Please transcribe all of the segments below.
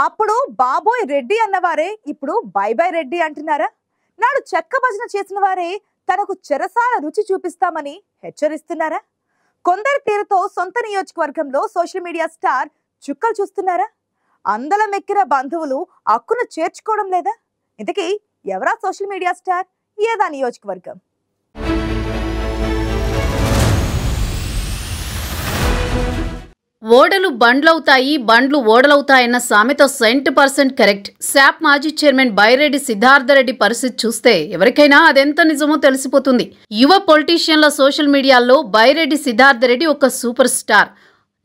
అప్పుడు బాబోయ్ రెడ్డి అన్నవారే ఇప్పుడు బై బై రెడ్డి అంటున్నారా? నాడు చెక్క భజన చేసిన వారే తనకు చెరసాల రుచి చూపిస్తామని హెచ్చరిస్తున్నారా? కొందరి తీరుతో సొంత నియోజకవర్గంలో సోషల్ మీడియా స్టార్ చుక్కలు చూస్తున్నారా? అందలం ఎక్కిన బంధువులు అక్కును చేర్చుకోవడం లేదా? ఇంతకీ ఎవరా సోషల్ మీడియా స్టార్? ఏదా నియోజకవర్గం? ఓడలు బండ్లవుతాయి, బండ్లు ఓడలవుతాయన్న సామెత 100% కరెక్ట్. శాప్ మాజీ చైర్మన్ బైరెడ్డి సిద్ధార్థరెడ్డి పరిస్థితి చూస్తే ఎవరికైనా అదెంత నిజమో తెలిసిపోతుంది. యువ పొలిటీషియన్ల సోషల్ మీడియాలో బైరెడ్డి సిద్ధార్థరెడ్డి ఒక సూపర్ స్టార్.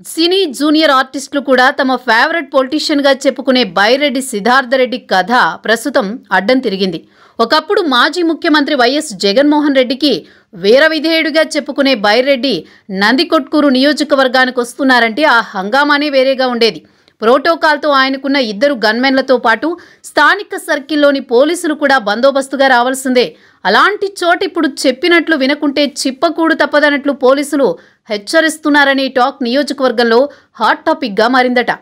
సినీ జూనియర్ ఆర్టిస్టులు కూడా తమ ఫేవరెట్ పొలిటీషియన్ గా చెప్పుకునే బైరెడ్డి సిద్ధార్థరెడ్డి కథ ప్రస్తుతం అడ్డం తిరిగింది. ఒకప్పుడు మాజీ ముఖ్యమంత్రి వైఎస్ జగన్మోహన్ రెడ్డికి వీర విధేయుడిగా చెప్పుకునే బైరెడ్డి నందికొట్కూరు నియోజకవర్గానికి వస్తున్నారంటే ఆ హంగామానే వేరేగా ఉండేది. ప్రోటోకాల్తో ఆయనకున్న 2 గన్మెన్లతో పాటు స్థానిక సర్కిల్లోని పోలీసులు కూడా బందోబస్తుగా రావాల్సిందే. అలాంటి చోట ఇప్పుడు చెప్పినట్లు వినకుంటే చిప్పకూడు తప్పదన్నట్లు పోలీసులు హెచ్చరిస్తున్నారనే టాక్ నియోజకవర్గంలో హాట్ టాపిక్గా మారిందట.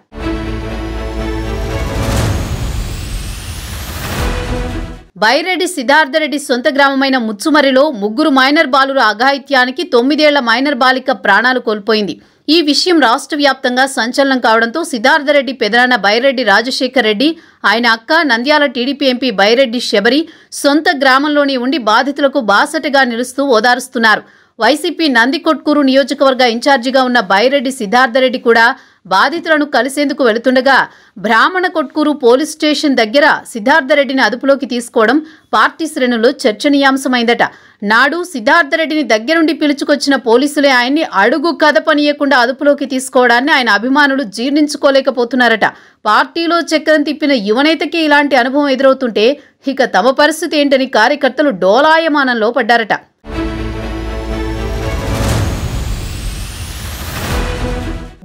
బైరెడ్డి సిద్ధార్థరెడ్డి సొంత గ్రామమైన ముచ్చుమర్రిలో 3 మైనర్ బాలుర అఘాయిత్యానికి 9 ఏళ్ల మైనర్ బాలిక ప్రాణాలు కోల్పోయింది. ఈ విషయం రాష్ట్ర వ్యాప్తంగా సంచలనం కావడంతో సిద్ధార్థరెడ్డి పెదనాన్న బైరెడ్డి రాజశేఖర్ రెడ్డి, ఆయన అక్క నంద్యాల టీడీపీ ఎంపీ బైరెడ్డి శబరి సొంత గ్రామంలోనే ఉండి బాధితులకు బాసటగా నిలుస్తూ ఓదారుస్తున్నారు. వైసీపీ నందికొట్కూరు నియోజకవర్గ ఇన్ఛార్జిగా ఉన్న బైరెడ్డి సిద్ధార్థరెడ్డి కూడా బాధితులను కలిసేందుకు వెళుతుండగా బ్రాహ్మణ కొట్కూరు పోలీస్ స్టేషన్ దగ్గర సిద్ధార్థరెడ్డిని అదుపులోకి తీసుకోవడం పార్టీ శ్రేణుల్లో చర్చనీయాంశమైందట. నాడు సిద్ధార్థరెడ్డిని దగ్గరుండి పిలుచుకొచ్చిన పోలీసులే ఆయన్ని అడుగు కదపనీయకుండా అదుపులోకి తీసుకోవడాన్ని ఆయన అభిమానులు జీర్ణించుకోలేకపోతున్నారట. పార్టీలో చక్రం తిప్పిన యువనేతకి ఇలాంటి అనుభవం ఎదురవుతుంటే ఇక తమ పరిస్థితి ఏంటని కార్యకర్తలు డోలాయమానంలో పడ్డారట.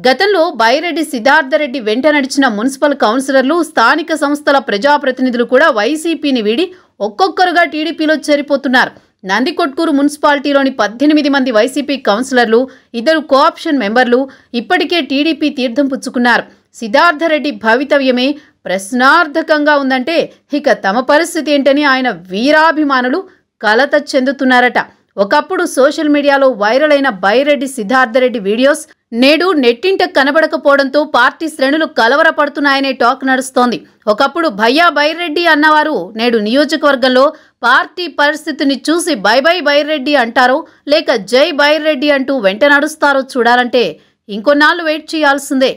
గతంలో బైరెడ్డి సిద్ధార్థరెడ్డి వెంట నడిచిన మున్సిపల్ కౌన్సిలర్లు, స్థానిక సంస్థల ప్రజాప్రతినిధులు కూడా వైసీపీని వీడి ఒక్కొక్కరుగా టీడీపీలో చేరిపోతున్నారు. నందికొట్కూరు మున్సిపాలిటీలోని 18 మంది వైసీపీ కౌన్సిలర్లు, 2 కోఆప్షన్ మెంబర్లు ఇప్పటికే టీడీపీ తీర్థం పుచ్చుకున్నారు. సిద్ధార్థరెడ్డి భవితవ్యమే ప్రశ్నార్థకంగా ఉందంటే ఇక తమ పరిస్థితి ఏంటని ఆయన వీరాభిమానులు కలత చెందుతున్నారట. ఒకప్పుడు సోషల్ మీడియాలో వైరల్ అయిన బైరెడ్డి సిద్ధార్థరెడ్డి వీడియోస్ నేడు నెట్టింట కనబడకపోవడంతో పార్టీ శ్రేణులు కలవరపడుతున్నాయనే టాక్ నడుస్తోంది. ఒకప్పుడు భయ్యా బైరెడ్డి అన్నవారు నేడు నియోజకవర్గంలో పార్టీ పరిస్థితిని చూసి బై బై బైరెడ్డి అంటారో లేక జై బైరెడ్డి అంటూ వెంట నడుస్తారో చూడాలంటే ఇంకొన్నాళ్ళు వెయిట్ చేయాల్సిందే.